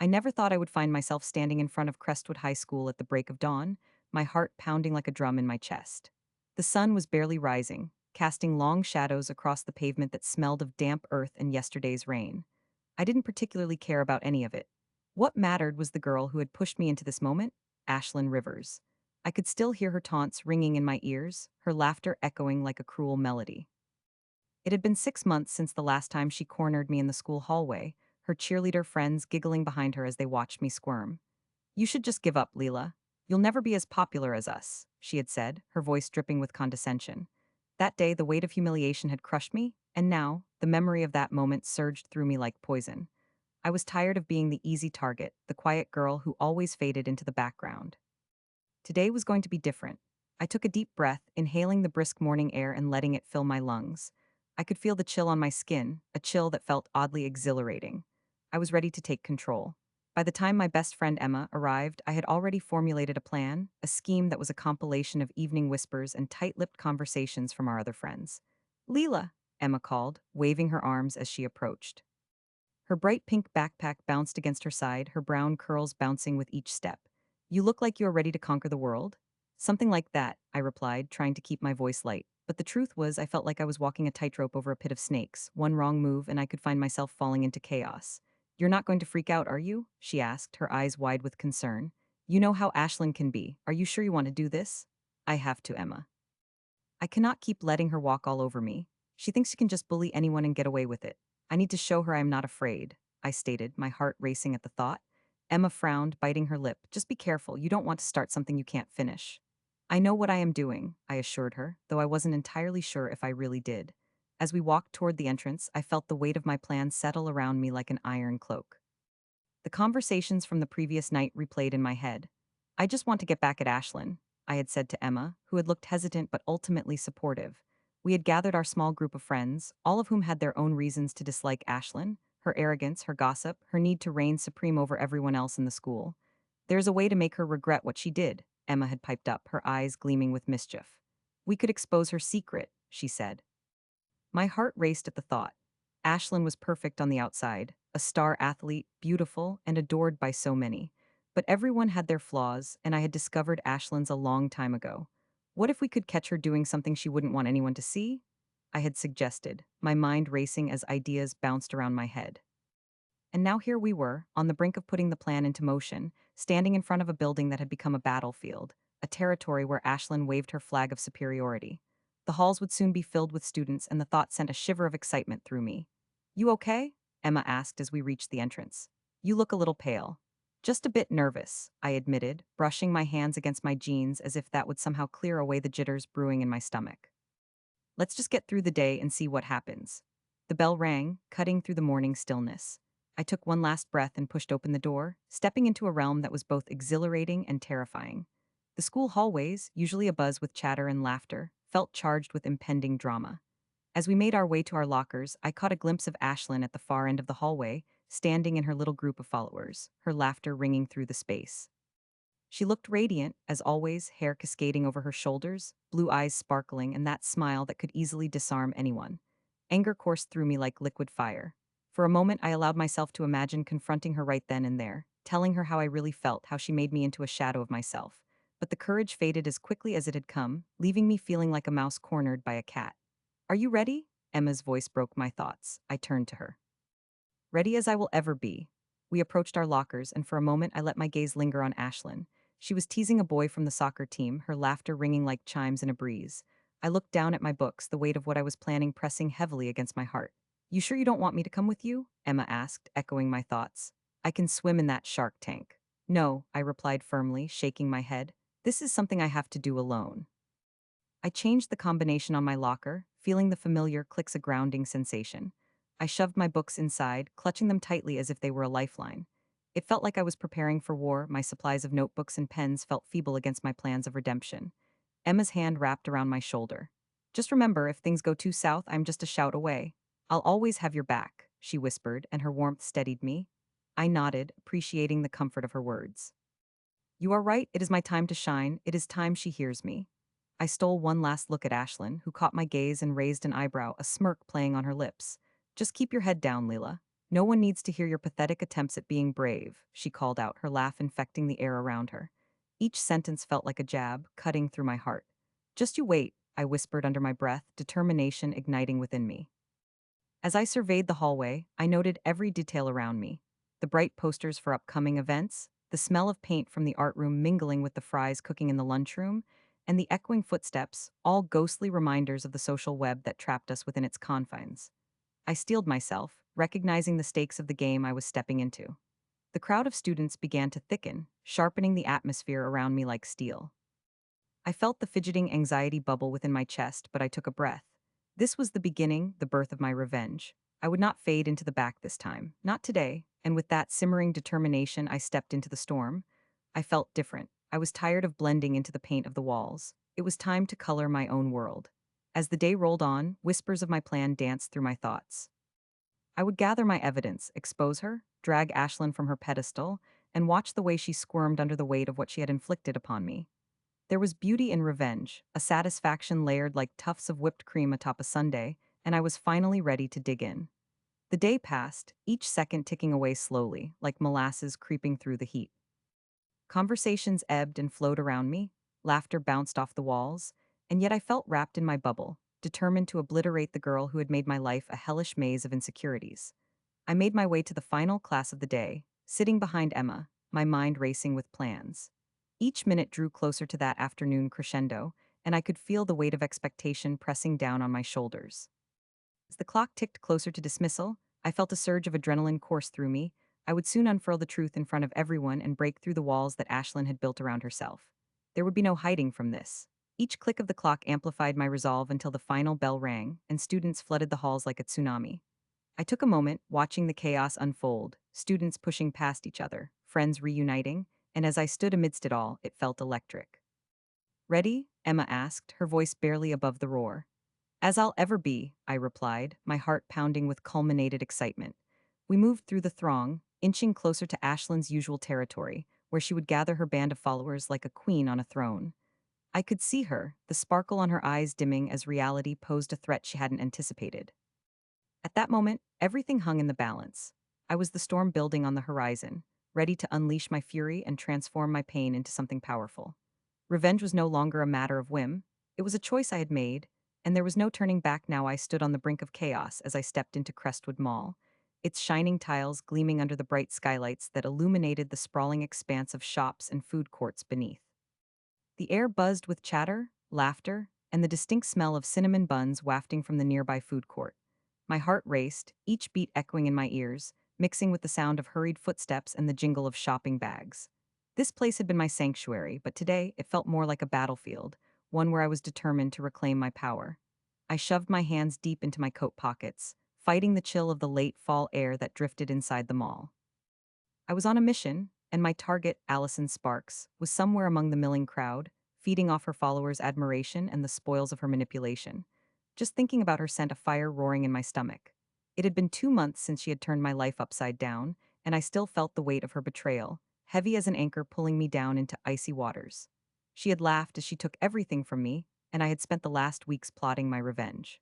I never thought I would find myself standing in front of Crestwood High School at the break of dawn, my heart pounding like a drum in my chest. The sun was barely rising, casting long shadows across the pavement that smelled of damp earth and yesterday's rain. I didn't particularly care about any of it. What mattered was the girl who had pushed me into this moment, Ashlyn Rivers. I could still hear her taunts ringing in my ears, her laughter echoing like a cruel melody. It had been 6 months since the last time she cornered me in the school hallway, her cheerleader friends giggling behind her as they watched me squirm. "You should just give up, Leela. You'll never be as popular as us," she had said, her voice dripping with condescension. That day, the weight of humiliation had crushed me, and now, the memory of that moment surged through me like poison. I was tired of being the easy target, the quiet girl who always faded into the background. Today was going to be different. I took a deep breath, inhaling the brisk morning air and letting it fill my lungs. I could feel the chill on my skin, a chill that felt oddly exhilarating. I was ready to take control. By the time my best friend Emma arrived, I had already formulated a plan, a scheme that was a compilation of evening whispers and tight-lipped conversations from our other friends. "Leela," Emma called, waving her arms as she approached. Her bright pink backpack bounced against her side, her brown curls bouncing with each step. "You look like you are ready to conquer the world?" "Something like that," I replied, trying to keep my voice light. But the truth was, I felt like I was walking a tightrope over a pit of snakes. One wrong move, and I could find myself falling into chaos. "You're not going to freak out, are you?" she asked, her eyes wide with concern. "You know how Ashlyn can be. Are you sure you want to do this?" "I have to, Emma. I cannot keep letting her walk all over me. She thinks she can just bully anyone and get away with it. I need to show her I am not afraid," I stated, my heart racing at the thought. Emma frowned, biting her lip. "Just be careful. You don't want to start something you can't finish." "I know what I am doing," I assured her, though I wasn't entirely sure if I really did. As we walked toward the entrance, I felt the weight of my plan settle around me like an iron cloak. The conversations from the previous night replayed in my head. "I just want to get back at Ashlyn," I had said to Emma, who had looked hesitant but ultimately supportive. We had gathered our small group of friends, all of whom had their own reasons to dislike Ashlyn: her arrogance, her gossip, her need to reign supreme over everyone else in the school. "There's a way to make her regret what she did," Emma had piped up, her eyes gleaming with mischief. "We could expose her secret," she said. My heart raced at the thought. Ashlyn was perfect on the outside, a star athlete, beautiful, and adored by so many. But everyone had their flaws, and I had discovered Ashlyn's a long time ago. What if we could catch her doing something she wouldn't want anyone to see? I had suggested, my mind racing as ideas bounced around my head. And now here we were, on the brink of putting the plan into motion, standing in front of a building that had become a battlefield, a territory where Ashlyn waved her flag of superiority. The halls would soon be filled with students, and the thought sent a shiver of excitement through me. "You okay?" Emma asked as we reached the entrance. "You look a little pale." "Just a bit nervous," I admitted, brushing my hands against my jeans as if that would somehow clear away the jitters brewing in my stomach. "Let's just get through the day and see what happens." The bell rang, cutting through the morning stillness. I took one last breath and pushed open the door, stepping into a realm that was both exhilarating and terrifying. The school hallways, usually abuzz with chatter and laughter, felt charged with impending drama. As we made our way to our lockers, I caught a glimpse of Ashlyn at the far end of the hallway, standing in her little group of followers, her laughter ringing through the space. She looked radiant, as always, hair cascading over her shoulders, blue eyes sparkling, and that smile that could easily disarm anyone. Anger coursed through me like liquid fire. For a moment, I allowed myself to imagine confronting her right then and there, telling her how I really felt, how she made me into a shadow of myself. But the courage faded as quickly as it had come, leaving me feeling like a mouse cornered by a cat. "Are you ready?" Emma's voice broke my thoughts. I turned to her. "Ready as I will ever be." We approached our lockers, and for a moment I let my gaze linger on Ashlyn. She was teasing a boy from the soccer team, her laughter ringing like chimes in a breeze. I looked down at my books, the weight of what I was planning pressing heavily against my heart. "You sure you don't want me to come with you?" Emma asked, echoing my thoughts. "I can swim in that shark tank." "No," I replied firmly, shaking my head. "This is something I have to do alone." I changed the combination on my locker, feeling the familiar clicks a grounding sensation. I shoved my books inside, clutching them tightly as if they were a lifeline. It felt like I was preparing for war. My supplies of notebooks and pens felt feeble against my plans of redemption. Emma's hand wrapped around my shoulder. "Just remember, if things go too south, I'm just a shout away. I'll always have your back," she whispered, and her warmth steadied me. I nodded, appreciating the comfort of her words. "You are right, it is my time to shine. It is time she hears me." I stole one last look at Ashlyn, who caught my gaze and raised an eyebrow, a smirk playing on her lips. "Just keep your head down, Leela." No one needs to hear your pathetic attempts at being brave, she called out, her laugh infecting the air around her. Each sentence felt like a jab, cutting through my heart. Just you wait, I whispered under my breath, determination igniting within me. As I surveyed the hallway, I noted every detail around me. The bright posters for upcoming events, the smell of paint from the art room mingling with the fries cooking in the lunchroom, and the echoing footsteps, all ghostly reminders of the social web that trapped us within its confines. I steeled myself, recognizing the stakes of the game I was stepping into. The crowd of students began to thicken, sharpening the atmosphere around me like steel. I felt the fidgeting anxiety bubble within my chest, but I took a breath. This was the beginning, the birth of my revenge. I would not fade into the back this time, not today, and with that simmering determination, I stepped into the storm. I felt different. I was tired of blending into the paint of the walls. It was time to color my own world. As the day rolled on, whispers of my plan danced through my thoughts. I would gather my evidence, expose her, drag Ashlyn from her pedestal, and watch the way she squirmed under the weight of what she had inflicted upon me. There was beauty in revenge, a satisfaction layered like tufts of whipped cream atop a sundae, and I was finally ready to dig in. The day passed, each second ticking away slowly, like molasses creeping through the heat. Conversations ebbed and flowed around me, laughter bounced off the walls, and yet I felt wrapped in my bubble, determined to obliterate the girl who had made my life a hellish maze of insecurities. I made my way to the final class of the day, sitting behind Emma, my mind racing with plans. Each minute drew closer to that afternoon crescendo, and I could feel the weight of expectation pressing down on my shoulders. As the clock ticked closer to dismissal, I felt a surge of adrenaline course through me. I would soon unfurl the truth in front of everyone and break through the walls that Ashlyn had built around herself. There would be no hiding from this. Each click of the clock amplified my resolve until the final bell rang, and students flooded the halls like a tsunami. I took a moment, watching the chaos unfold, students pushing past each other, friends reuniting, and as I stood amidst it all, it felt electric. Ready? Emma asked, her voice barely above the roar. As I'll ever be, I replied, my heart pounding with culminated excitement. We moved through the throng, inching closer to Ashlyn's usual territory, where she would gather her band of followers like a queen on a throne. I could see her, the sparkle on her eyes dimming as reality posed a threat she hadn't anticipated. At that moment, everything hung in the balance. I was the storm building on the horizon, ready to unleash my fury and transform my pain into something powerful. Revenge was no longer a matter of whim, it was a choice I had made, and there was no turning back now. I stood on the brink of chaos as I stepped into Crestwood Mall, its shining tiles gleaming under the bright skylights that illuminated the sprawling expanse of shops and food courts beneath. The air buzzed with chatter, laughter, and the distinct smell of cinnamon buns wafting from the nearby food court. My heart raced, each beat echoing in my ears, mixing with the sound of hurried footsteps and the jingle of shopping bags. This place had been my sanctuary, but today it felt more like a battlefield, one where I was determined to reclaim my power. I shoved my hands deep into my coat pockets, fighting the chill of the late fall air that drifted inside the mall. I was on a mission, and my target, Allison Sparks, was somewhere among the milling crowd, feeding off her followers' admiration and the spoils of her manipulation. Just thinking about her sent a fire roaring in my stomach. It had been 2 months since she had turned my life upside down, and I still felt the weight of her betrayal, heavy as an anchor pulling me down into icy waters. She had laughed as she took everything from me, and I had spent the last weeks plotting my revenge.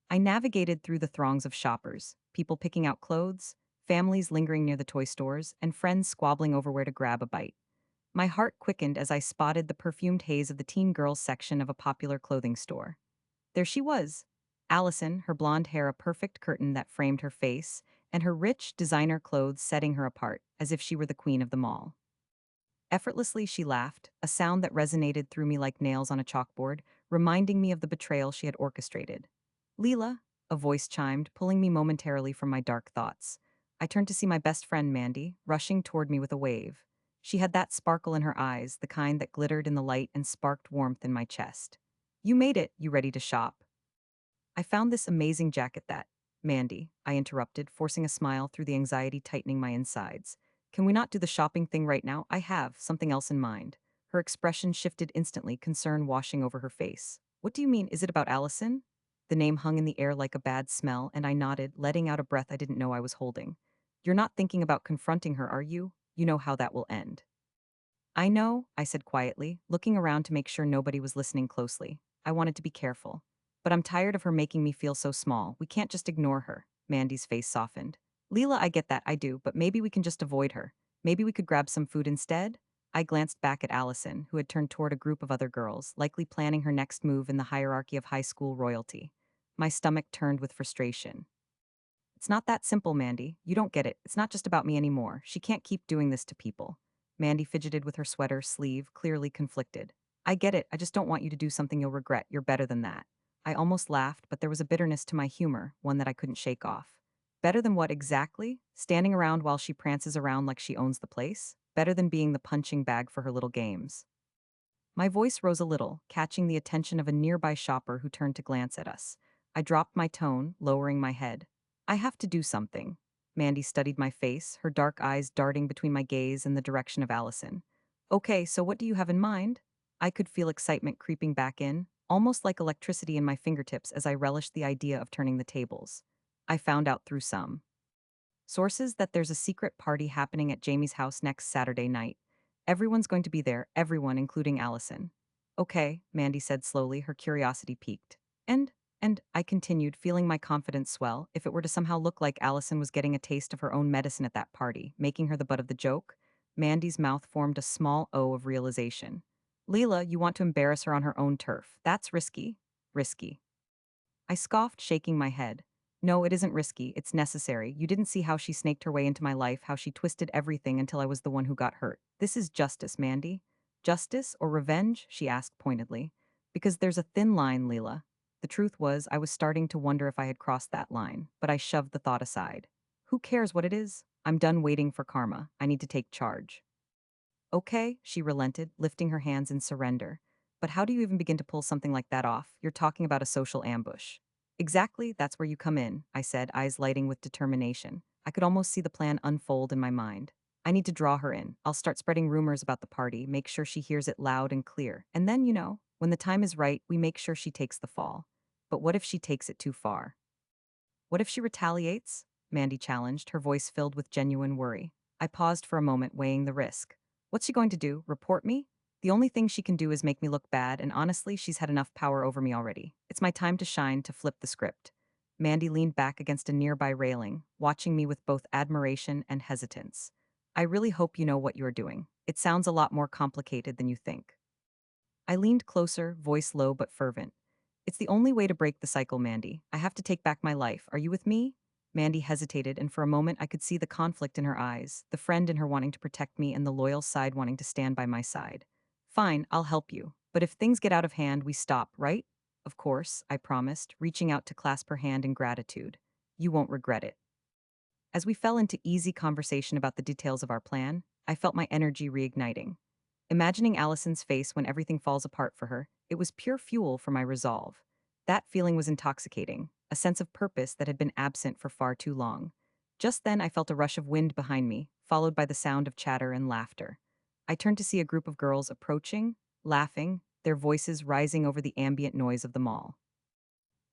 I navigated through the throngs of shoppers, people picking out clothes, families lingering near the toy stores, and friends squabbling over where to grab a bite. My heart quickened as I spotted the perfumed haze of the teen girls section of a popular clothing store. There she was, Allison, her blonde hair a perfect curtain that framed her face, and her rich, designer clothes setting her apart, as if she were the queen of them all. Effortlessly she laughed, a sound that resonated through me like nails on a chalkboard, reminding me of the betrayal she had orchestrated. Leela, a voice chimed, pulling me momentarily from my dark thoughts. I turned to see my best friend Mandy, rushing toward me with a wave. She had that sparkle in her eyes, the kind that glittered in the light and sparked warmth in my chest. You made it, you ready to shop? I found this amazing jacket that, Mandy, I interrupted, forcing a smile through the anxiety tightening my insides. Can we not do the shopping thing right now? I have something else in mind. Her expression shifted instantly, concern washing over her face. What do you mean? Is it about Allison? The name hung in the air like a bad smell, and I nodded, letting out a breath I didn't know I was holding. You're not thinking about confronting her, are you? You know how that will end. I know, I said quietly, looking around to make sure nobody was listening closely. I wanted to be careful. But I'm tired of her making me feel so small. We can't just ignore her. Mandy's face softened. Leela, I get that, I do, but maybe we can just avoid her. Maybe we could grab some food instead? I glanced back at Allison, who had turned toward a group of other girls, likely planning her next move in the hierarchy of high school royalty. My stomach turned with frustration. It's not that simple, Mandy. You don't get it. It's not just about me anymore. She can't keep doing this to people. Mandy fidgeted with her sweater sleeve, clearly conflicted. I get it. I just don't want you to do something you'll regret. You're better than that. I almost laughed, but there was a bitterness to my humor, one that I couldn't shake off. Better than what exactly? Standing around while she prances around like she owns the place? Better than being the punching bag for her little games. My voice rose a little, catching the attention of a nearby shopper who turned to glance at us. I dropped my tone, lowering my head. I have to do something. Mandy studied my face, her dark eyes darting between my gaze and the direction of Allison. Okay, so what do you have in mind? I could feel excitement creeping back in, almost like electricity in my fingertips as I relished the idea of turning the tables. I found out through some sources that there's a secret party happening at Jamie's house next Saturday night. Everyone's going to be there, everyone, including Allison. Okay, Mandy said slowly, her curiosity piqued. And, and I continued, feeling my confidence swell, if it were to somehow look like Allison was getting a taste of her own medicine at that party, making her the butt of the joke. Mandy's mouth formed a small O of realization. Leela, you want to embarrass her on her own turf. That's risky. Risky. I scoffed, shaking my head. No, it isn't risky, it's necessary. You didn't see how she snaked her way into my life, how she twisted everything until I was the one who got hurt. This is justice, Mandy. Justice or revenge? She asked pointedly. Because there's a thin line, Leela. The truth was, I was starting to wonder if I had crossed that line, but I shoved the thought aside. Who cares what it is? I'm done waiting for karma. I need to take charge. Okay, she relented, lifting her hands in surrender. But how do you even begin to pull something like that off? You're talking about a social ambush. Exactly, that's where you come in, I said, eyes lighting with determination. I could almost see the plan unfold in my mind. I need to draw her in. I'll start spreading rumors about the party, make sure she hears it loud and clear. And then, when the time is right, we make sure she takes the fall. But what if she takes it too far? What if she retaliates? Mandy challenged, her voice filled with genuine worry. I paused for a moment, weighing the risk. What's she going to do? Report me? The only thing she can do is make me look bad, and honestly, she's had enough power over me already. It's my time to shine, to flip the script. Mandy leaned back against a nearby railing, watching me with both admiration and hesitance. I really hope you know what you're doing. It sounds a lot more complicated than you think. I leaned closer, voice low but fervent. It's the only way to break the cycle, Mandy. I have to take back my life. Are you with me? Mandy hesitated, and for a moment I could see the conflict in her eyes, the friend in her wanting to protect me and the loyal side wanting to stand by my side. Fine, I'll help you. But if things get out of hand, we stop, right? Of course, I promised, reaching out to clasp her hand in gratitude. You won't regret it. As we fell into easy conversation about the details of our plan, I felt my energy reigniting. Imagining Allison's face when everything falls apart for her, it was pure fuel for my resolve. That feeling was intoxicating, a sense of purpose that had been absent for far too long. Just then I felt a rush of wind behind me, followed by the sound of chatter and laughter. I turned to see a group of girls approaching, laughing, their voices rising over the ambient noise of the mall.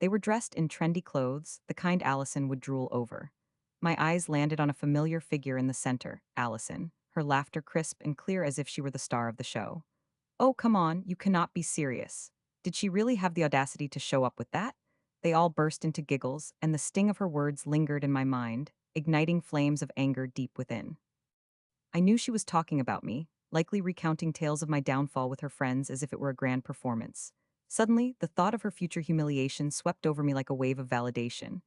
They were dressed in trendy clothes, the kind Allison would drool over. My eyes landed on a familiar figure in the center, Allison, her laughter crisp and clear as if she were the star of the show. Oh, come on, you cannot be serious. Did she really have the audacity to show up with that? They all burst into giggles, and the sting of her words lingered in my mind, igniting flames of anger deep within. I knew she was talking about me, likely recounting tales of my downfall with her friends as if it were a grand performance. Suddenly, the thought of her future humiliation swept over me like a wave of validation.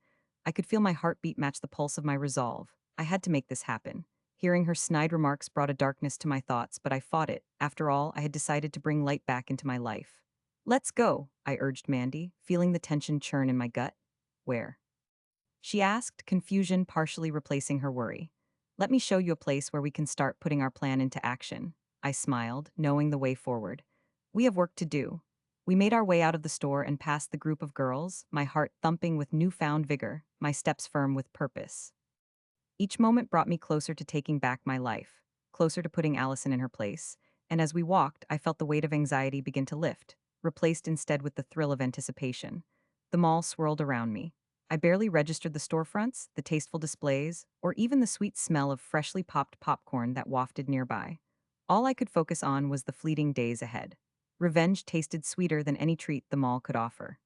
I could feel my heartbeat match the pulse of my resolve. I had to make this happen. Hearing her snide remarks brought a darkness to my thoughts, but I fought it. After all, I had decided to bring light back into my life. Let's go, I urged Mandy, feeling the tension churn in my gut. Where? She asked, confusion partially replacing her worry. Let me show you a place where we can start putting our plan into action. I smiled, knowing the way forward. We have work to do. We made our way out of the store and past the group of girls, my heart thumping with newfound vigor, my steps firm with purpose. Each moment brought me closer to taking back my life, closer to putting Allison in her place, and as we walked, I felt the weight of anxiety begin to lift, replaced instead with the thrill of anticipation. The mall swirled around me. I barely registered the storefronts, the tasteful displays, or even the sweet smell of freshly popped popcorn that wafted nearby. All I could focus on was the fleeting days ahead. Revenge tasted sweeter than any treat the mall could offer.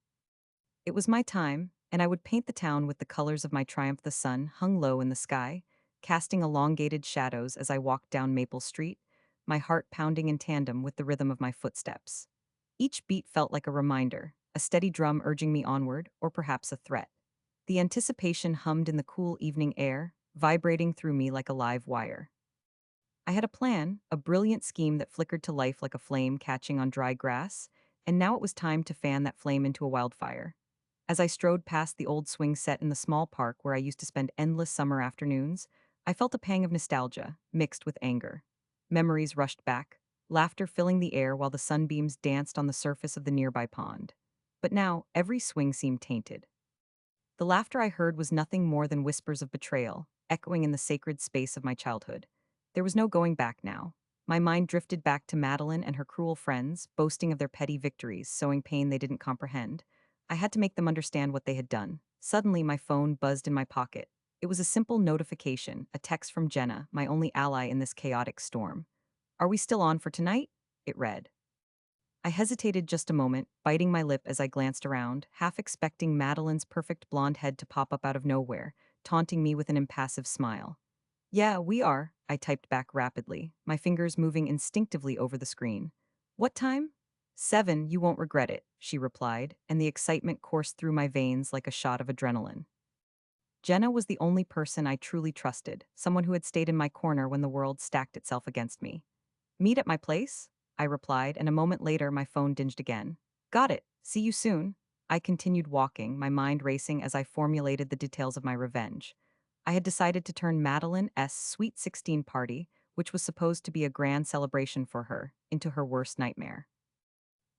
It was my time, and I would paint the town with the colors of my triumph. The sun hung low in the sky, casting elongated shadows as I walked down Maple Street, my heart pounding in tandem with the rhythm of my footsteps. Each beat felt like a reminder, a steady drum urging me onward, or perhaps a threat. The anticipation hummed in the cool evening air, vibrating through me like a live wire. I had a plan, a brilliant scheme that flickered to life like a flame catching on dry grass, and now it was time to fan that flame into a wildfire. As I strode past the old swing set in the small park where I used to spend endless summer afternoons, I felt a pang of nostalgia, mixed with anger. Memories rushed back, laughter filling the air while the sunbeams danced on the surface of the nearby pond. But now, every swing seemed tainted. The laughter I heard was nothing more than whispers of betrayal, echoing in the sacred space of my childhood. There was no going back now. My mind drifted back to Madeline and her cruel friends, boasting of their petty victories, sowing pain they didn't comprehend. I had to make them understand what they had done. Suddenly, my phone buzzed in my pocket. It was a simple notification, a text from Jenna, my only ally in this chaotic storm. "Are we still on for tonight?" It read. I hesitated just a moment, biting my lip as I glanced around, half expecting Madeline's perfect blonde head to pop up out of nowhere, taunting me with an impassive smile. "Yeah, we are," I typed back rapidly, my fingers moving instinctively over the screen. "What time?" "7, you won't regret it," she replied, and the excitement coursed through my veins like a shot of adrenaline. Jenna was the only person I truly trusted, someone who had stayed in my corner when the world stacked itself against me. "Meet at my place?" I replied, and a moment later my phone dinged again. "Got it. See you soon." I continued walking, my mind racing as I formulated the details of my revenge. I had decided to turn Madeline's Sweet 16 party, which was supposed to be a grand celebration for her, into her worst nightmare.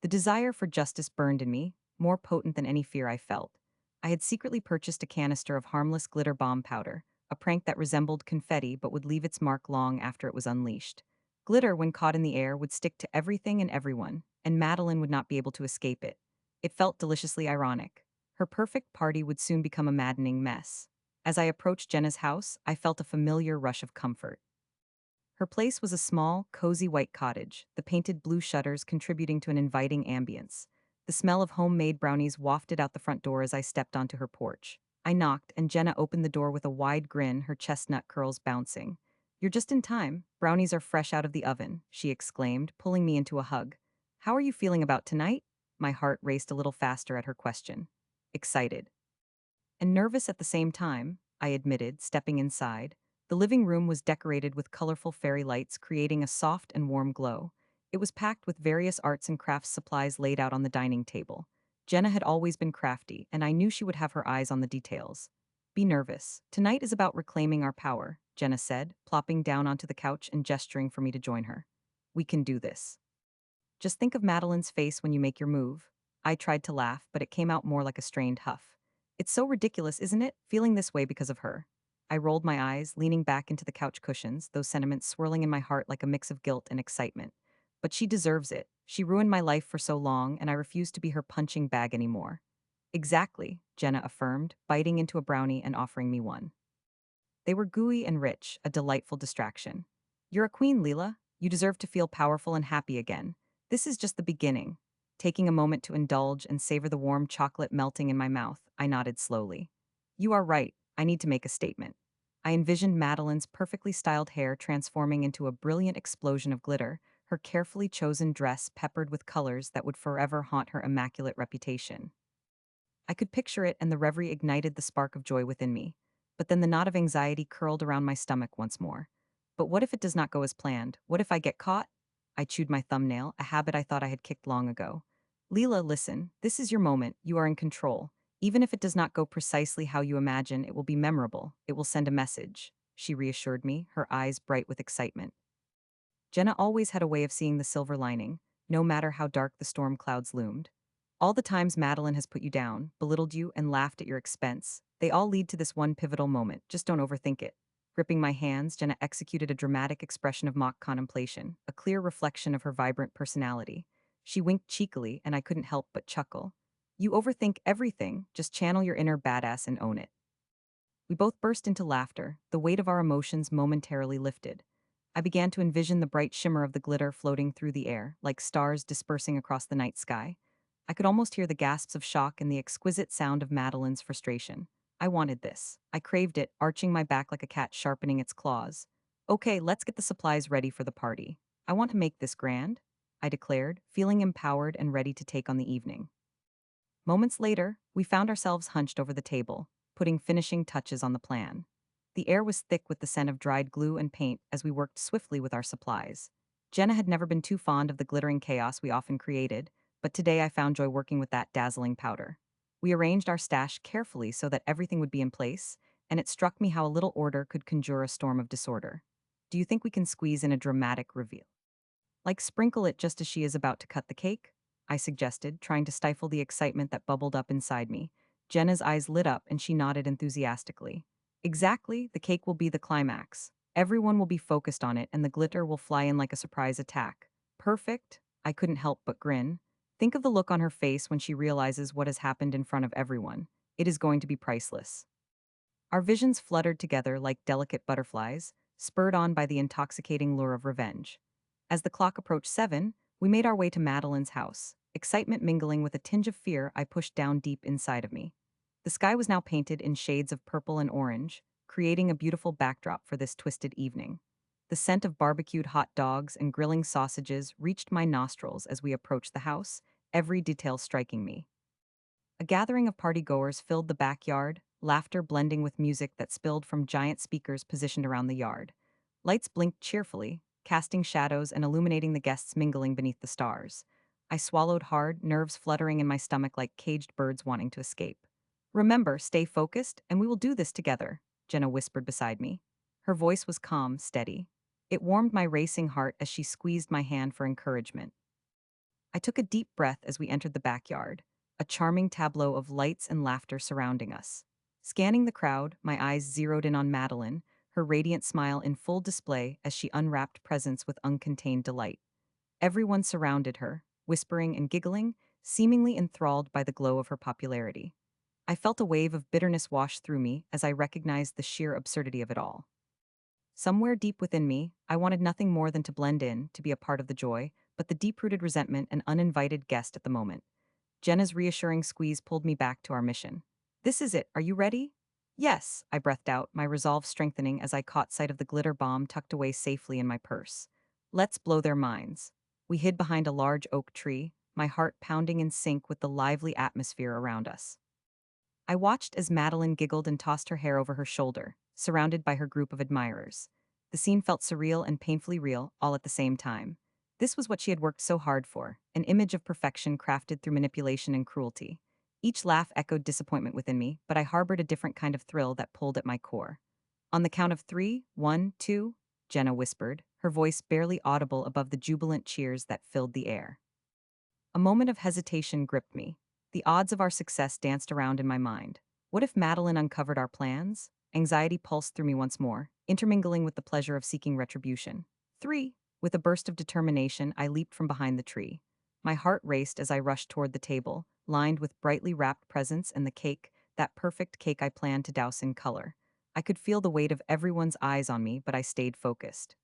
The desire for justice burned in me, more potent than any fear I felt. I had secretly purchased a canister of harmless glitter bomb powder, a prank that resembled confetti but would leave its mark long after it was unleashed. Glitter, when caught in the air, would stick to everything and everyone, and Madeline would not be able to escape it. It felt deliciously ironic. Her perfect party would soon become a maddening mess. As I approached Jenna's house, I felt a familiar rush of comfort. Her place was a small, cozy white cottage, the painted blue shutters contributing to an inviting ambience. The smell of homemade brownies wafted out the front door as I stepped onto her porch. I knocked, and Jenna opened the door with a wide grin, her chestnut curls bouncing. "You're just in time. Brownies are fresh out of the oven," she exclaimed, pulling me into a hug. "How are you feeling about tonight?" My heart raced a little faster at her question. "Excited and nervous at the same time," I admitted, stepping inside. The living room was decorated with colorful fairy lights, creating a soft and warm glow. It was packed with various arts and crafts supplies laid out on the dining table. Jenna had always been crafty, and I knew she would have her eyes on the details. "Be nervous. Tonight is about reclaiming our power," Jenna said, plopping down onto the couch and gesturing for me to join her. "We can do this. Just think of Madeline's face when you make your move." I tried to laugh, but it came out more like a strained huff. "It's so ridiculous, isn't it, feeling this way because of her?" I rolled my eyes, leaning back into the couch cushions, those sentiments swirling in my heart like a mix of guilt and excitement. "But she deserves it. She ruined my life for so long, and I refuse to be her punching bag anymore." "Exactly," Jenna affirmed, biting into a brownie and offering me one. They were gooey and rich, a delightful distraction. "You're a queen, Leela. You deserve to feel powerful and happy again. This is just the beginning." Taking a moment to indulge and savor the warm chocolate melting in my mouth, I nodded slowly. "You are right. I need to make a statement." I envisioned Madeline's perfectly styled hair transforming into a brilliant explosion of glitter, her carefully chosen dress peppered with colors that would forever haunt her immaculate reputation. I could picture it, and the reverie ignited the spark of joy within me. But then the knot of anxiety curled around my stomach once more. But what if it does not go as planned? What if I get caught? I chewed my thumbnail, a habit I thought I had kicked long ago. "Leela, listen. This is your moment. You are in control. Even if it does not go precisely how you imagine, it will be memorable. It will send a message," she reassured me, her eyes bright with excitement. Jenna always had a way of seeing the silver lining, no matter how dark the storm clouds loomed. "All the times Madeline has put you down, belittled you, and laughed at your expense, they all lead to this one pivotal moment. Just don't overthink it." Gripping my hands, Jenna executed a dramatic expression of mock contemplation, a clear reflection of her vibrant personality. She winked cheekily, and I couldn't help but chuckle. "You overthink everything. Just channel your inner badass and own it." We both burst into laughter, the weight of our emotions momentarily lifted. I began to envision the bright shimmer of the glitter floating through the air, like stars dispersing across the night sky. I could almost hear the gasps of shock and the exquisite sound of Madeline's frustration. I wanted this. I craved it, arching my back like a cat sharpening its claws. Okay, let's get the supplies ready for the party. I want to make this grand, I declared, feeling empowered and ready to take on the evening. Moments later, we found ourselves hunched over the table, putting finishing touches on the plan. The air was thick with the scent of dried glue and paint as we worked swiftly with our supplies. Jenna had never been too fond of the glittering chaos we often created, but today I found joy working with that dazzling powder. We arranged our stash carefully so that everything would be in place, and it struck me how a little order could conjure a storm of disorder. Do you think we can squeeze in a dramatic reveal? Like sprinkle it just as she is about to cut the cake? I suggested, trying to stifle the excitement that bubbled up inside me. Jenna's eyes lit up and she nodded enthusiastically. Exactly, the cake will be the climax. Everyone will be focused on it and the glitter will fly in like a surprise attack. Perfect? I couldn't help but grin. Think of the look on her face when she realizes what has happened in front of everyone. It is going to be priceless. Our visions fluttered together like delicate butterflies, spurred on by the intoxicating lure of revenge. As the clock approached 7, we made our way to Madeline's house, excitement mingling with a tinge of fear I pushed down deep inside of me. The sky was now painted in shades of purple and orange, creating a beautiful backdrop for this twisted evening. The scent of barbecued hot dogs and grilling sausages reached my nostrils as we approached the house, every detail striking me. A gathering of partygoers filled the backyard, laughter blending with music that spilled from giant speakers positioned around the yard. Lights blinked cheerfully, casting shadows and illuminating the guests mingling beneath the stars. I swallowed hard, nerves fluttering in my stomach like caged birds wanting to escape. Remember, stay focused, and we will do this together, Jenna whispered beside me. Her voice was calm, steady. It warmed my racing heart as she squeezed my hand for encouragement. I took a deep breath as we entered the backyard, a charming tableau of lights and laughter surrounding us. Scanning the crowd, my eyes zeroed in on Madeline, her radiant smile in full display as she unwrapped presents with uncontained delight. Everyone surrounded her, whispering and giggling, seemingly enthralled by the glow of her popularity. I felt a wave of bitterness wash through me as I recognized the sheer absurdity of it all. Somewhere deep within me, I wanted nothing more than to blend in, to be a part of the joy, but the deep-rooted resentment an uninvited guest at the moment. Jenna's reassuring squeeze pulled me back to our mission. This is it, are you ready? Yes, I breathed out, my resolve strengthening as I caught sight of the glitter bomb tucked away safely in my purse. Let's blow their minds. We hid behind a large oak tree, my heart pounding in sync with the lively atmosphere around us. I watched as Madeline giggled and tossed her hair over her shoulder, surrounded by her group of admirers. The scene felt surreal and painfully real, all at the same time. This was what she had worked so hard for, an image of perfection crafted through manipulation and cruelty. Each laugh echoed disappointment within me, but I harbored a different kind of thrill that pulled at my core. On the count of 3, 1, 2, Jenna whispered, her voice barely audible above the jubilant cheers that filled the air. A moment of hesitation gripped me. The odds of our success danced around in my mind. What if Madeline uncovered our plans? Anxiety pulsed through me once more, intermingling with the pleasure of seeking retribution. 3. With a burst of determination, I leaped from behind the tree. My heart raced as I rushed toward the table, lined with brightly wrapped presents and the cake, that perfect cake I planned to douse in color. I could feel the weight of everyone's eyes on me, but I stayed focused.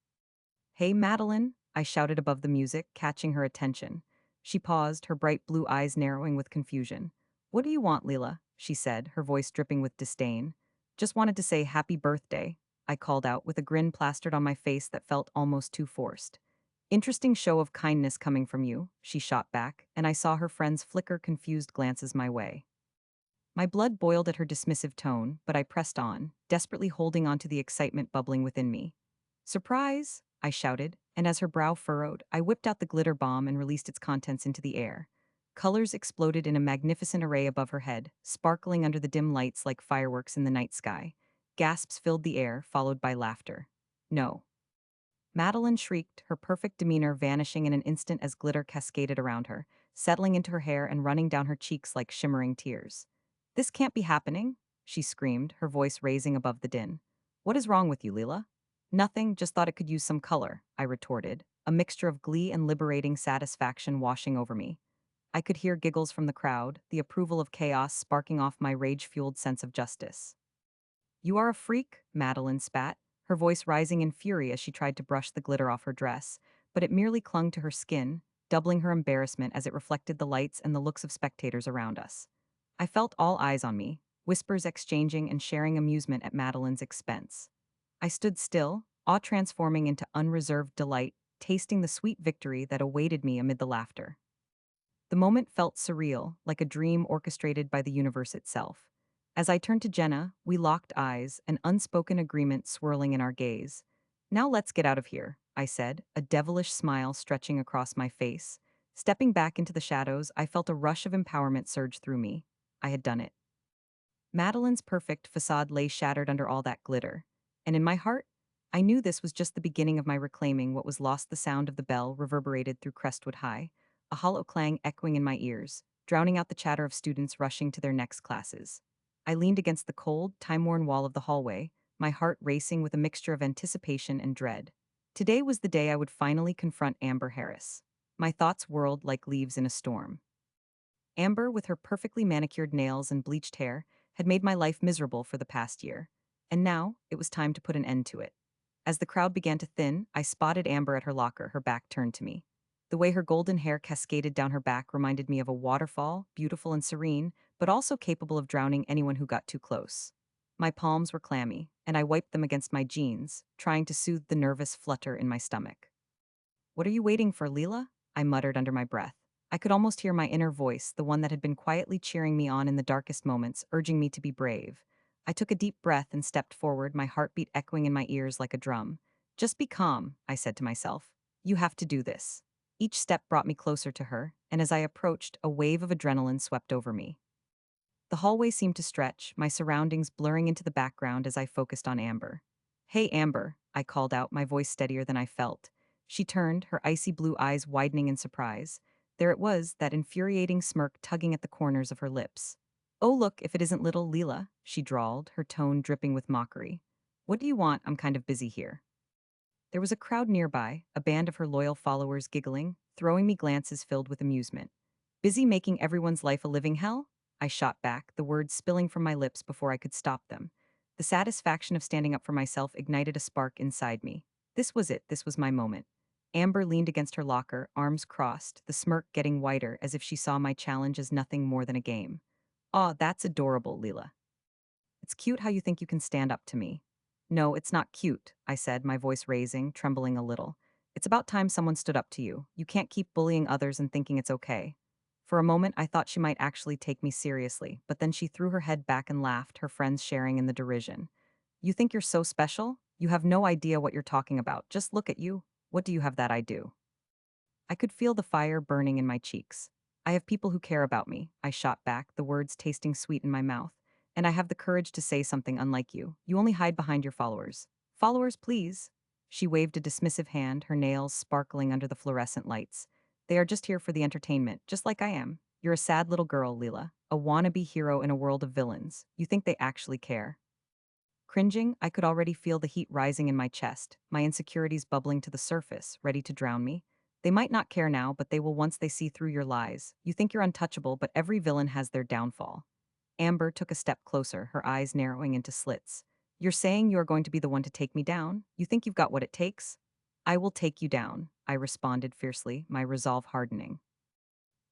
Hey, Madeline, I shouted above the music, catching her attention. She paused, her bright blue eyes narrowing with confusion. What do you want, Leela? She said, her voice dripping with disdain. Just wanted to say happy birthday, I called out with a grin plastered on my face that felt almost too forced. Interesting show of kindness coming from you, she shot back, and I saw her friends flicker confused glances my way. My blood boiled at her dismissive tone, but I pressed on, desperately holding on to the excitement bubbling within me. Surprise! I shouted, and as her brow furrowed, I whipped out the glitter bomb and released its contents into the air. Colors exploded in a magnificent array above her head, sparkling under the dim lights like fireworks in the night sky. Gasps filled the air, followed by laughter. No. Madeline shrieked, her perfect demeanor vanishing in an instant as glitter cascaded around her, settling into her hair and running down her cheeks like shimmering tears. This can't be happening, she screamed, her voice raising above the din. What is wrong with you, Leela? Nothing, just thought it could use some color, I retorted, a mixture of glee and liberating satisfaction washing over me. I could hear giggles from the crowd, the approval of chaos sparking off my rage-fueled sense of justice. You are a freak, Madeline spat, her voice rising in fury as she tried to brush the glitter off her dress, but it merely clung to her skin, doubling her embarrassment as it reflected the lights and the looks of spectators around us. I felt all eyes on me, whispers exchanging and sharing amusement at Madeline's expense. I stood still, awe transforming into unreserved delight, tasting the sweet victory that awaited me amid the laughter. The moment felt surreal, like a dream orchestrated by the universe itself. As I turned to Jenna, we locked eyes, an unspoken agreement swirling in our gaze. Now let's get out of here, I said, a devilish smile stretching across my face. Stepping back into the shadows, I felt a rush of empowerment surge through me. I had done it. Madeline's perfect facade lay shattered under all that glitter. And in my heart, I knew this was just the beginning of my reclaiming what was lost. The sound of the bell reverberated through Crestwood High, a hollow clang echoing in my ears, drowning out the chatter of students rushing to their next classes. I leaned against the cold, time-worn wall of the hallway, my heart racing with a mixture of anticipation and dread. Today was the day I would finally confront Amber Harris. My thoughts whirled like leaves in a storm. Amber, with her perfectly manicured nails and bleached hair, had made my life miserable for the past year. And now, it was time to put an end to it. As the crowd began to thin, I spotted Amber at her locker, her back turned to me. The way her golden hair cascaded down her back reminded me of a waterfall, beautiful and serene, but also capable of drowning anyone who got too close. My palms were clammy, and I wiped them against my jeans, trying to soothe the nervous flutter in my stomach. "What are you waiting for, Leela?" I muttered under my breath. I could almost hear my inner voice, the one that had been quietly cheering me on in the darkest moments, urging me to be brave. I took a deep breath and stepped forward, my heartbeat echoing in my ears like a drum. "Just be calm," I said to myself. "You have to do this." Each step brought me closer to her, and as I approached, a wave of adrenaline swept over me. The hallway seemed to stretch, my surroundings blurring into the background as I focused on Amber. "Hey, Amber," I called out, my voice steadier than I felt. She turned, her icy blue eyes widening in surprise. There it was, that infuriating smirk tugging at the corners of her lips. "Oh, look, if it isn't little Leela," she drawled, her tone dripping with mockery. "What do you want? I'm kind of busy here." There was a crowd nearby, a band of her loyal followers giggling, throwing me glances filled with amusement. "Busy making everyone's life a living hell?" I shot back, the words spilling from my lips before I could stop them. The satisfaction of standing up for myself ignited a spark inside me. This was it, this was my moment. Amber leaned against her locker, arms crossed, the smirk getting wider as if she saw my challenge as nothing more than a game. "Aw, that's adorable, Leela. It's cute how you think you can stand up to me." "No, it's not cute," I said, my voice raising, trembling a little. "It's about time someone stood up to you. You can't keep bullying others and thinking it's okay." For a moment, I thought she might actually take me seriously, but then she threw her head back and laughed, her friends sharing in the derision. "You think you're so special? You have no idea what you're talking about. Just look at you. What do you have that I do?" I could feel the fire burning in my cheeks. "I have people who care about me," I shot back, the words tasting sweet in my mouth. "And I have the courage to say something unlike you. You only hide behind your followers." "Followers, please." She waved a dismissive hand, her nails sparkling under the fluorescent lights. "They are just here for the entertainment, just like I am. You're a sad little girl, Leela. A wannabe hero in a world of villains. You think they actually care?" Cringing, I could already feel the heat rising in my chest, my insecurities bubbling to the surface, ready to drown me. "They might not care now, but they will once they see through your lies. You think you're untouchable, but every villain has their downfall." Amber took a step closer, her eyes narrowing into slits. "You're saying you are going to be the one to take me down? You think you've got what it takes?" "I will take you down," I responded fiercely, my resolve hardening.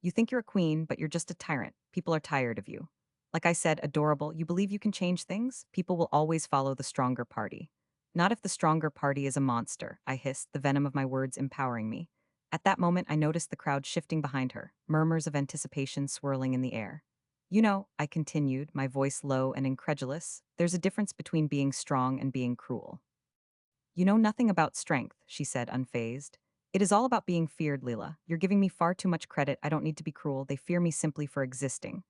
"You think you're a queen, but you're just a tyrant. People are tired of you. Like I said, adorable, you believe you can change things? People will always follow the stronger party." "Not if the stronger party is a monster," I hissed, the venom of my words empowering me. At that moment, I noticed the crowd shifting behind her, murmurs of anticipation swirling in the air. "You know," I continued, my voice low and incredulous, "there's a difference between being strong and being cruel." "You know nothing about strength," she said, unfazed. "It is all about being feared, Leela. You're giving me far too much credit. I don't need to be cruel. They fear me simply for existing."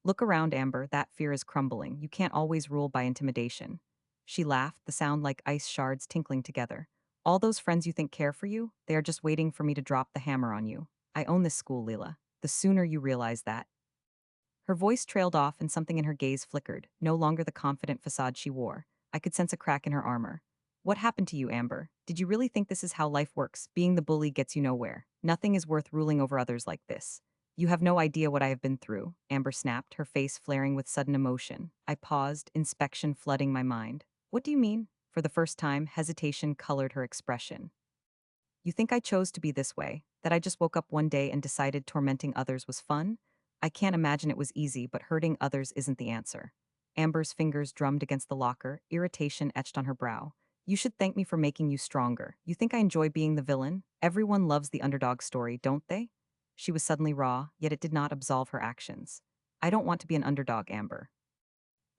"Look around, Amber. That fear is crumbling. You can't always rule by intimidation." She laughed, the sound like ice shards tinkling together. "All those friends you think care for you? They are just waiting for me to drop the hammer on you. I own this school, Leela. The sooner you realize that." Her voice trailed off and something in her gaze flickered, no longer the confident facade she wore. I could sense a crack in her armor. "What happened to you, Amber? Did you really think this is how life works? Being the bully gets you nowhere. Nothing is worth ruling over others like this." "You have no idea what I have been through," Amber snapped, her face flaring with sudden emotion. I paused, inspection flooding my mind. "What do you mean?" For the first time, hesitation colored her expression. "You think I chose to be this way?" That I just woke up one day and decided tormenting others was fun? I can't imagine it was easy, but hurting others isn't the answer. Amber's fingers drummed against the locker, irritation etched on her brow. You should thank me for making you stronger. You think I enjoy being the villain? Everyone loves the underdog story, don't they? She was suddenly raw, yet it did not absolve her actions. I don't want to be an underdog, Amber.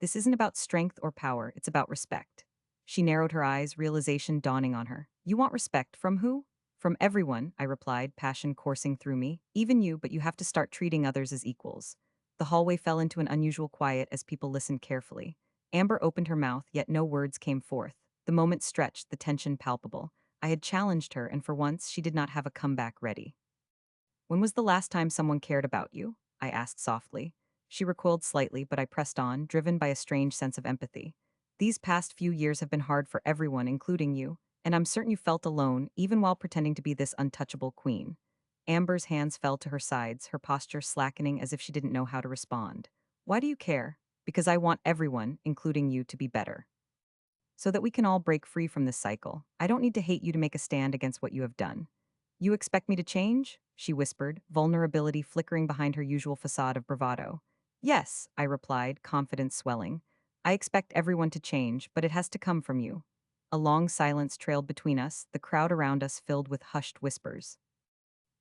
This isn't about strength or power, it's about respect. She narrowed her eyes, realization dawning on her. You want respect from who? From everyone, I replied, passion coursing through me. Even you, but you have to start treating others as equals. The hallway fell into an unusual quiet as people listened carefully. Amber opened her mouth, yet no words came forth. The moment stretched, the tension palpable. I had challenged her, and for once, she did not have a comeback ready. When was the last time someone cared about you? I asked softly. She recoiled slightly, but I pressed on, driven by a strange sense of empathy. These past few years have been hard for everyone, including you, and I'm certain you felt alone, even while pretending to be this untouchable queen. Amber's hands fell to her sides, her posture slackening as if she didn't know how to respond. Why do you care? Because I want everyone, including you, to be better. So that we can all break free from this cycle. I don't need to hate you to make a stand against what you have done. You expect me to change? She whispered, vulnerability flickering behind her usual facade of bravado. Yes, I replied, confidence swelling. I expect everyone to change, but it has to come from you. A long silence trailed between us, the crowd around us filled with hushed whispers.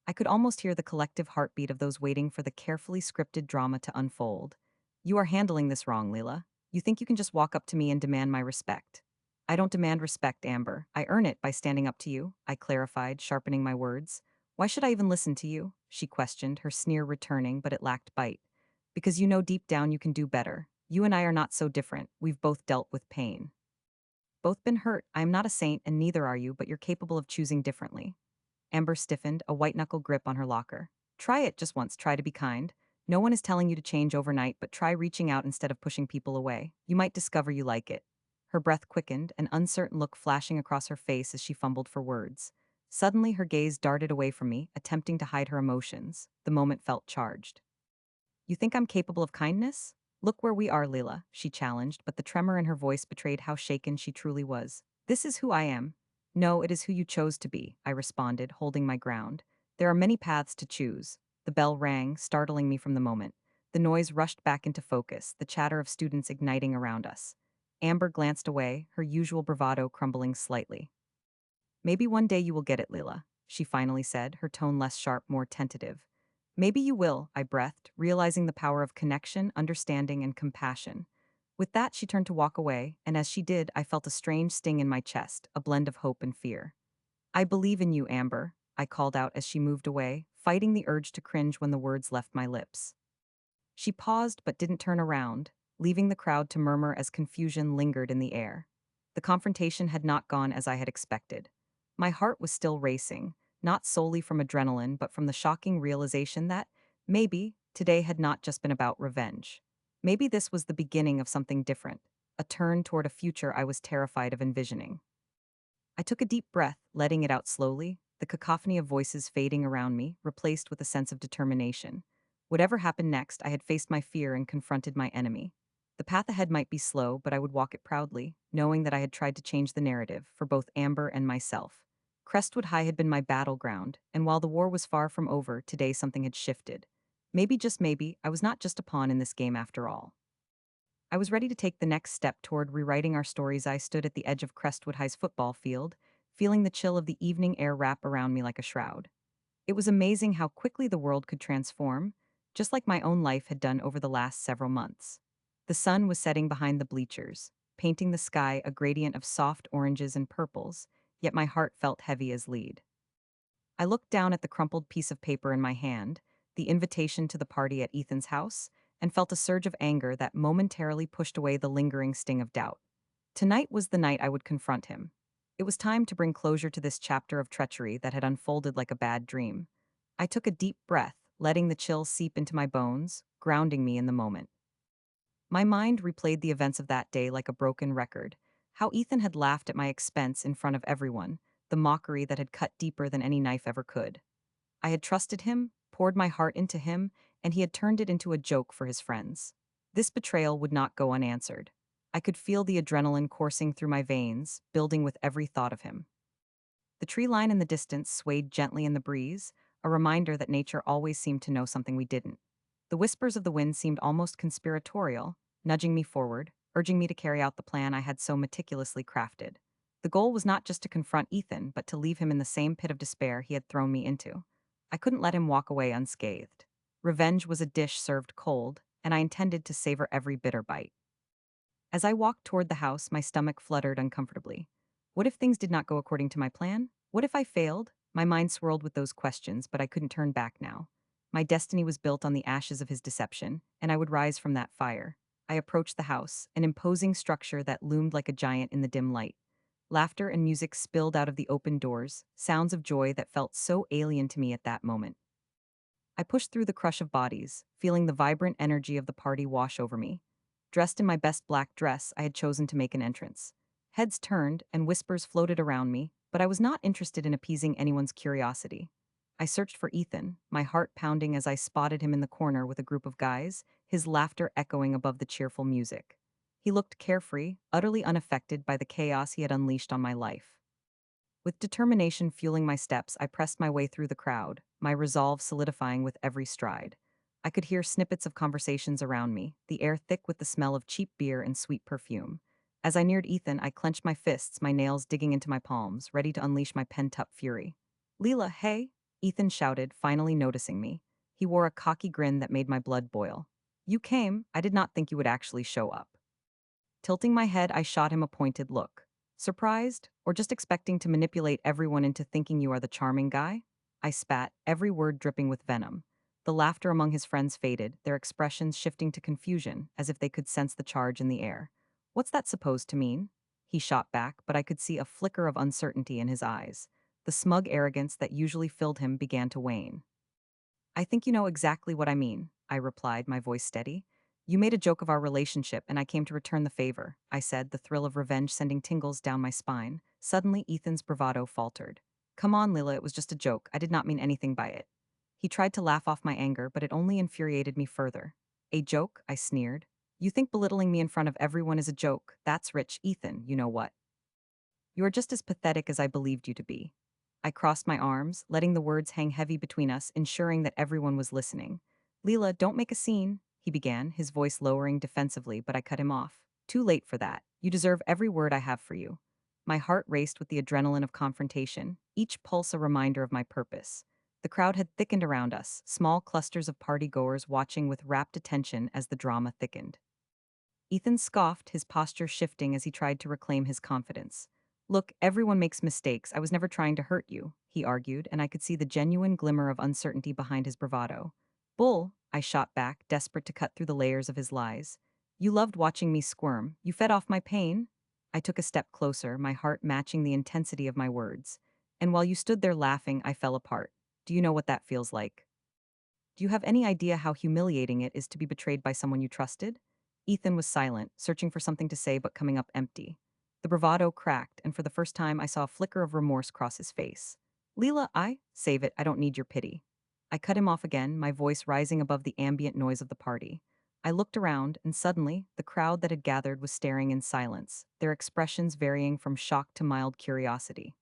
I could almost hear the collective heartbeat of those waiting for the carefully scripted drama to unfold. You are handling this wrong, Leela. You think you can just walk up to me and demand my respect. I don't demand respect, Amber. I earn it by standing up to you, I clarified, sharpening my words. Why should I even listen to you? She questioned, her sneer returning, but it lacked bite. Because you know deep down you can do better. You and I are not so different. We've both dealt with pain. Both been hurt. I am not a saint, and neither are you, but you're capable of choosing differently. Amber stiffened, a white-knuckle grip on her locker. Try it just once, try to be kind. No one is telling you to change overnight, but try reaching out instead of pushing people away. You might discover you like it. Her breath quickened, an uncertain look flashing across her face as she fumbled for words. Suddenly, her gaze darted away from me, attempting to hide her emotions. The moment felt charged. You think I'm capable of kindness? Look where we are, Leela, she challenged, but the tremor in her voice betrayed how shaken she truly was. This is who I am. No, it is who you chose to be, I responded, holding my ground. There are many paths to choose. The bell rang, startling me from the moment. The noise rushed back into focus, the chatter of students igniting around us. Amber glanced away, her usual bravado crumbling slightly. Maybe one day you will get it, Leela, she finally said, her tone less sharp, more tentative. Maybe you will, I breathed, realizing the power of connection, understanding, and compassion. With that, she turned to walk away, and as she did, I felt a strange sting in my chest, a blend of hope and fear. I believe in you, Amber, I called out as she moved away, fighting the urge to cringe when the words left my lips. She paused but didn't turn around, leaving the crowd to murmur as confusion lingered in the air. The confrontation had not gone as I had expected. My heart was still racing, not solely from adrenaline but from the shocking realization that, maybe, today had not just been about revenge. Maybe this was the beginning of something different, a turn toward a future I was terrified of envisioning. I took a deep breath, letting it out slowly, the cacophony of voices fading around me, replaced with a sense of determination. Whatever happened next, I had faced my fear and confronted my enemy. The path ahead might be slow, but I would walk it proudly, knowing that I had tried to change the narrative for both Amber and myself. Crestwood High had been my battleground, and while the war was far from over, today something had shifted. Maybe, just maybe, I was not just a pawn in this game after all. I was ready to take the next step toward rewriting our stories. I stood at the edge of Crestwood High's football field, feeling the chill of the evening air wrap around me like a shroud. It was amazing how quickly the world could transform, just like my own life had done over the last several months. The sun was setting behind the bleachers, painting the sky a gradient of soft oranges and purples, yet my heart felt heavy as lead. I looked down at the crumpled piece of paper in my hand, the invitation to the party at Ethan's house, and felt a surge of anger that momentarily pushed away the lingering sting of doubt. Tonight was the night I would confront him. It was time to bring closure to this chapter of treachery that had unfolded like a bad dream. I took a deep breath, letting the chill seep into my bones, grounding me in the moment. My mind replayed the events of that day like a broken record. How Ethan had laughed at my expense in front of everyone, the mockery that had cut deeper than any knife ever could. I had trusted him, poured my heart into him, and he had turned it into a joke for his friends. This betrayal would not go unanswered. I could feel the adrenaline coursing through my veins, building with every thought of him. The tree line in the distance swayed gently in the breeze, a reminder that nature always seemed to know something we didn't. The whispers of the wind seemed almost conspiratorial, nudging me forward, urging me to carry out the plan I had so meticulously crafted. The goal was not just to confront Ethan, but to leave him in the same pit of despair he had thrown me into. I couldn't let him walk away unscathed. Revenge was a dish served cold, and I intended to savor every bitter bite. As I walked toward the house, my stomach fluttered uncomfortably. What if things did not go according to my plan? What if I failed? My mind swirled with those questions, but I couldn't turn back now. My destiny was built on the ashes of his deception, and I would rise from that fire. I approached the house, an imposing structure that loomed like a giant in the dim light. Laughter and music spilled out of the open doors, sounds of joy that felt so alien to me at that moment. I pushed through the crush of bodies, feeling the vibrant energy of the party wash over me. Dressed in my best black dress, I had chosen to make an entrance. Heads turned and whispers floated around me, but I was not interested in appeasing anyone's curiosity. I searched for Ethan, my heart pounding as I spotted him in the corner with a group of guys, his laughter echoing above the cheerful music. He looked carefree, utterly unaffected by the chaos he had unleashed on my life. With determination fueling my steps, I pressed my way through the crowd, my resolve solidifying with every stride. I could hear snippets of conversations around me, the air thick with the smell of cheap beer and sweet perfume. As I neared Ethan, I clenched my fists, my nails digging into my palms, ready to unleash my pent-up fury. "Leela, hey!" Ethan shouted, finally noticing me. He wore a cocky grin that made my blood boil. "You came. I did not think you would actually show up." Tilting my head, I shot him a pointed look. "Surprised? Or just expecting to manipulate everyone into thinking you are the charming guy?" I spat, every word dripping with venom. The laughter among his friends faded, their expressions shifting to confusion, as if they could sense the charge in the air. "What's that supposed to mean?" He shot back, but I could see a flicker of uncertainty in his eyes. The smug arrogance that usually filled him began to wane. "I think you know exactly what I mean," I replied, my voice steady. "You made a joke of our relationship, and I came to return the favor," I said, the thrill of revenge sending tingles down my spine. Suddenly, Ethan's bravado faltered. "Come on, Lila, it was just a joke. I did not mean anything by it." He tried to laugh off my anger, but it only infuriated me further. "A joke?" I sneered. "You think belittling me in front of everyone is a joke? That's rich, Ethan, you know what? You are just as pathetic as I believed you to be." I crossed my arms, letting the words hang heavy between us, ensuring that everyone was listening. "Leela, don't make a scene," he began, his voice lowering defensively, but I cut him off. "Too late for that. You deserve every word I have for you." My heart raced with the adrenaline of confrontation, each pulse a reminder of my purpose. The crowd had thickened around us, small clusters of party-goers watching with rapt attention as the drama thickened. Ethan scoffed, his posture shifting as he tried to reclaim his confidence. "Look, everyone makes mistakes. I was never trying to hurt you," he argued, and I could see the genuine glimmer of uncertainty behind his bravado. "Bull," I shot back, desperate to cut through the layers of his lies. "You loved watching me squirm. You fed off my pain." I took a step closer, my heart matching the intensity of my words. "And while you stood there laughing, I fell apart. Do you know what that feels like? Do you have any idea how humiliating it is to be betrayed by someone you trusted?" Ethan was silent, searching for something to say but coming up empty. The bravado cracked, and for the first time I saw a flicker of remorse cross his face. "Leela, save it, I don't need your pity." I cut him off again, my voice rising above the ambient noise of the party. I looked around, and suddenly, the crowd that had gathered was staring in silence, their expressions varying from shock to mild curiosity.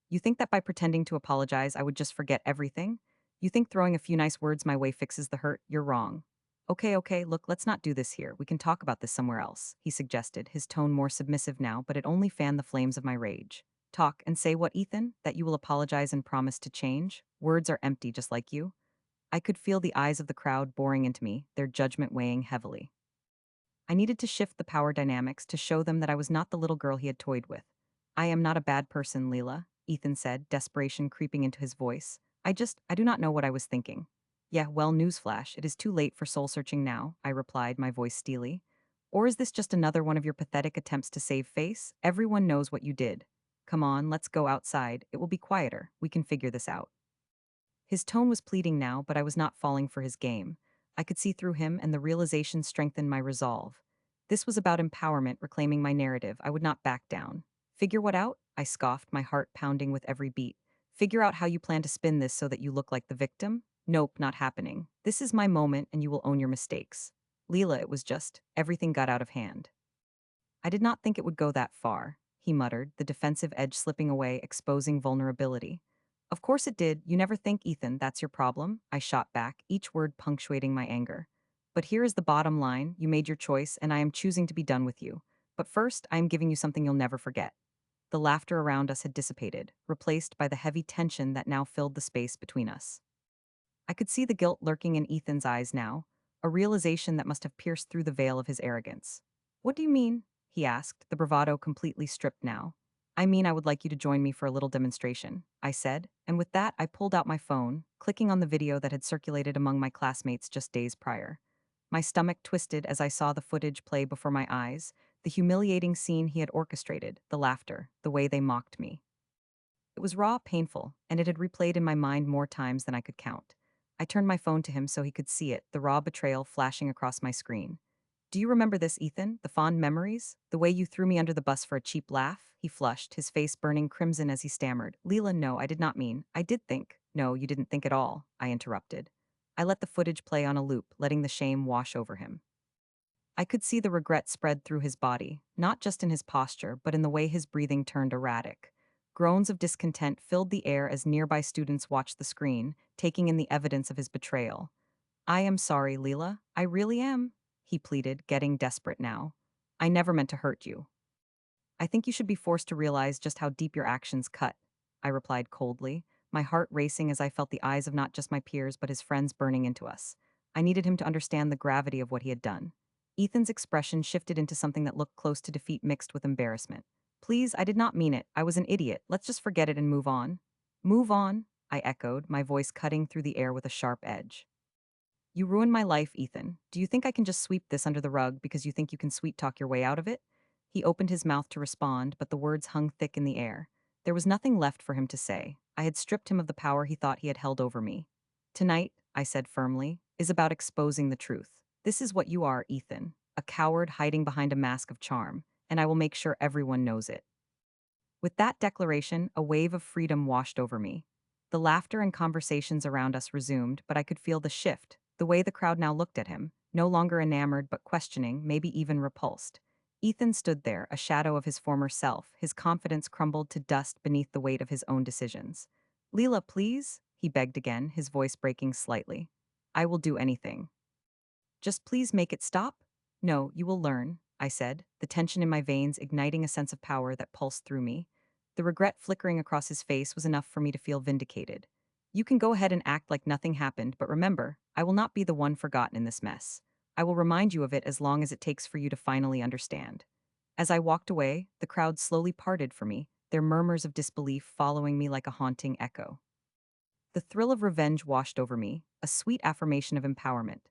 "You think that by pretending to apologize, I would just forget everything? You think throwing a few nice words my way fixes the hurt? You're wrong." "Okay, okay, look, let's not do this here. We can talk about this somewhere else," he suggested, his tone more submissive now, but it only fanned the flames of my rage. "Talk and say what, Ethan? That you will apologize and promise to change? Words are empty, just like you." I could feel the eyes of the crowd boring into me, their judgment weighing heavily. I needed to shift the power dynamics to show them that I was not the little girl he had toyed with. "I am not a bad person, Leela," Ethan said, desperation creeping into his voice. I do not know what I was thinking." "Yeah, well, newsflash, it is too late for soul-searching now," I replied, my voice steely. "Or is this just another one of your pathetic attempts to save face? Everyone knows what you did. Come on, let's go outside. It will be quieter. We can figure this out." His tone was pleading now, but I was not falling for his game. I could see through him, and the realization strengthened my resolve. This was about empowerment, reclaiming my narrative. I would not back down. "Figure what out?" I scoffed, my heart pounding with every beat. "Figure out how you plan to spin this so that you look like the victim? Nope, not happening. This is my moment, and you will own your mistakes." "Leela, it was just, everything got out of hand." "I did not think it would go that far," he muttered, the defensive edge slipping away, exposing vulnerability. Of course it did. You never think, Ethan, that's your problem, I shot back, each word punctuating my anger. But here is the bottom line, you made your choice, and I am choosing to be done with you. But first, I am giving you something you'll never forget. The laughter around us had dissipated, replaced by the heavy tension that now filled the space between us. I could see the guilt lurking in Ethan's eyes now, a realization that must have pierced through the veil of his arrogance. What do you mean? He asked, the bravado completely stripped now. I mean, I would like you to join me for a little demonstration, I said, and with that, I pulled out my phone, clicking on the video that had circulated among my classmates just days prior. My stomach twisted as I saw the footage play before my eyes, the humiliating scene he had orchestrated, the laughter, the way they mocked me. It was raw, painful, and it had replayed in my mind more times than I could count. I turned my phone to him so he could see it, the raw betrayal flashing across my screen. Do you remember this, Ethan? The fond memories? The way you threw me under the bus for a cheap laugh? He flushed, his face burning crimson as he stammered. Leela, no, I did not mean. I did think. No, you didn't think at all, I interrupted. I let the footage play on a loop, letting the shame wash over him. I could see the regret spread through his body, not just in his posture, but in the way his breathing turned erratic. Groans of discontent filled the air as nearby students watched the screen, taking in the evidence of his betrayal. I am sorry, Leela. I really am, he pleaded, getting desperate now. I never meant to hurt you. I think you should be forced to realize just how deep your actions cut, I replied coldly, my heart racing as I felt the eyes of not just my peers but his friends burning into us. I needed him to understand the gravity of what he had done. Ethan's expression shifted into something that looked close to defeat mixed with embarrassment. Please, I did not mean it. I was an idiot. Let's just forget it and move on. Move on, I echoed, my voice cutting through the air with a sharp edge. You ruined my life, Ethan. Do you think I can just sweep this under the rug because you think you can sweet talk your way out of it? He opened his mouth to respond, but the words hung thick in the air. There was nothing left for him to say. I had stripped him of the power he thought he had held over me. Tonight, I said firmly, is about exposing the truth. This is what you are, Ethan, a coward hiding behind a mask of charm, and I will make sure everyone knows it. With that declaration, a wave of freedom washed over me. The laughter and conversations around us resumed, but I could feel the shift, the way the crowd now looked at him, no longer enamored but questioning, maybe even repulsed. Ethan stood there, a shadow of his former self, his confidence crumbled to dust beneath the weight of his own decisions. Leela, please, he begged again, his voice breaking slightly. I will do anything. Just please make it stop? No, you will learn, I said, the tension in my veins igniting a sense of power that pulsed through me. The regret flickering across his face was enough for me to feel vindicated. You can go ahead and act like nothing happened, but remember, I will not be the one forgotten in this mess. I will remind you of it as long as it takes for you to finally understand. As I walked away, the crowd slowly parted for me, their murmurs of disbelief following me like a haunting echo. The thrill of revenge washed over me, a sweet affirmation of empowerment.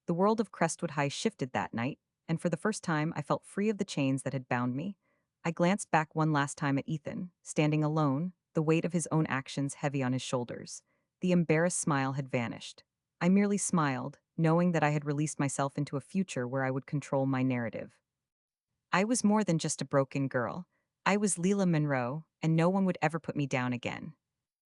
The world of Crestwood High shifted that night, and for the first time I felt free of the chains that had bound me. I glanced back one last time at Ethan, standing alone, the weight of his own actions heavy on his shoulders. The embarrassed smile had vanished. I merely smiled, knowing that I had released myself into a future where I would control my narrative. I was more than just a broken girl. I was Leela Monroe, and no one would ever put me down again.